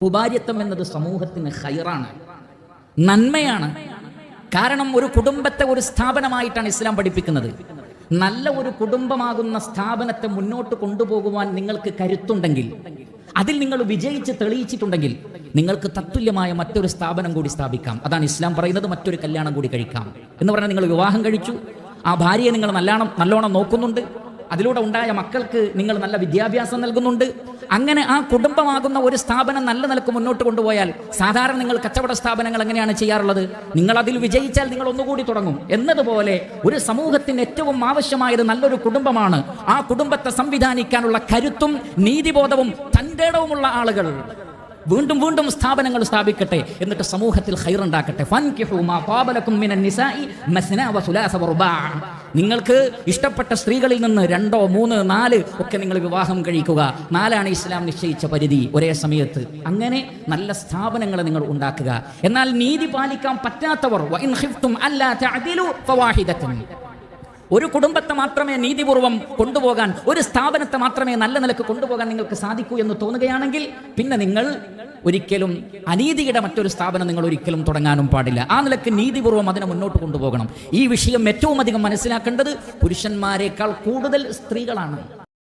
സുഭാര്യത്വം എന്നത് സമൂഹത്തിന് ഖൈറാണ്, നന്മയാണ്. കാരണം ഒരു കുടുംബത്തെ ഒരു സ്ഥാപനമായിട്ടാണ് ഇസ്ലാം പഠിപ്പിക്കുന്നത്. നല്ല ഒരു കുടുംബമാകുന്ന സ്ഥാപനത്തെ മുന്നോട്ട് കൊണ്ടുപോകുവാൻ നിങ്ങൾക്ക് കരുത്തുണ്ടെങ്കിൽ, അതിൽ നിങ്ങൾ വിജയിച്ച് തെളിയിച്ചിട്ടുണ്ടെങ്കിൽ, നിങ്ങൾക്ക് തത്തുല്യമായ മറ്റൊരു സ്ഥാപനം കൂടി സ്ഥാപിക്കാം. അതാണ് ഇസ്ലാം പറയുന്നത്. മറ്റൊരു കല്യാണം കൂടി കഴിക്കാം എന്ന് പറഞ്ഞാൽ നിങ്ങൾ വിവാഹം കഴിച്ചു, ആ ഭാര്യയെ നിങ്ങൾ നല്ലോണം നോക്കുന്നുണ്ട്, അതിലൂടെ ഉണ്ടായ മക്കൾക്ക് നിങ്ങൾ നല്ല വിദ്യാഭ്യാസം നൽകുന്നുണ്ട്. അങ്ങനെ ആ കുടുംബമാകുന്ന ഒരു സ്ഥാപനം നല്ല നിലക്ക് മുന്നോട്ട് കൊണ്ടുപോയാൽ, സാധാരണ നിങ്ങൾ കച്ചവട സ്ഥാപനങ്ങൾ എങ്ങനെയാണ് ചെയ്യാറുള്ളത്? നിങ്ങൾ അതിൽ വിജയിച്ചാൽ നിങ്ങൾ ഒന്നുകൂടി തുടങ്ങും എന്നതുപോലെ ഒരു സമൂഹത്തിന് ഏറ്റവും ആവശ്യമായത് നല്ലൊരു കുടുംബമാണ്. ആ കുടുംബത്തെ സംവിധാനിക്കാനുള്ള കരുത്തും നീതിബോധവും തന്റേടവുമുള്ള ആളുകൾ വീണ്ടും വീണ്ടും സ്ഥാപനങ്ങൾ സ്ഥാപിക്കട്ടെ, എന്നിട്ട് സമൂഹത്തിൽ ഖൈറുണ്ടാക്കട്ടെ. നിങ്ങൾക്ക് ഇഷ്ടപ്പെട്ട സ്ത്രീകളിൽ നിന്ന് 2, 3, 4 ഒക്കെ നിങ്ങൾ വിവാഹം കഴിക്കുക. 4 ഇസ്ലാം നിശ്ചയിച്ച പരിധി ഒരേ സമയത്ത്. അങ്ങനെ നല്ല സ്ഥാപനങ്ങൾ നിങ്ങൾ ഉണ്ടാക്കുക. എന്നാൽ നീതി പാലിക്കാൻ പറ്റാത്തവർ, ഒരു കുടുംബത്തെ മാത്രമേ നീതിപൂർവം കൊണ്ടുപോകാൻ, ഒരു സ്ഥാപനത്തെ മാത്രമേ നല്ല നിലക്ക് കൊണ്ടുപോകാൻ നിങ്ങൾക്ക് സാധിക്കൂ എന്ന് തോന്നുകയാണെങ്കിൽ, പിന്നെ നിങ്ങൾ ഒരിക്കലും അനീതിയുടെ മറ്റൊരു സ്ഥാപനം നിങ്ങൾ ഒരിക്കലും തുടങ്ങാനും പാടില്ല. ആ നിലക്ക് നീതിപൂർവം അതിനെ മുന്നോട്ട് കൊണ്ടുപോകണം. ഈ വിഷയം ഏറ്റവും അധികം മനസ്സിലാക്കേണ്ടത് പുരുഷന്മാരെക്കാൾ കൂടുതൽ സ്ത്രീകളാണ്.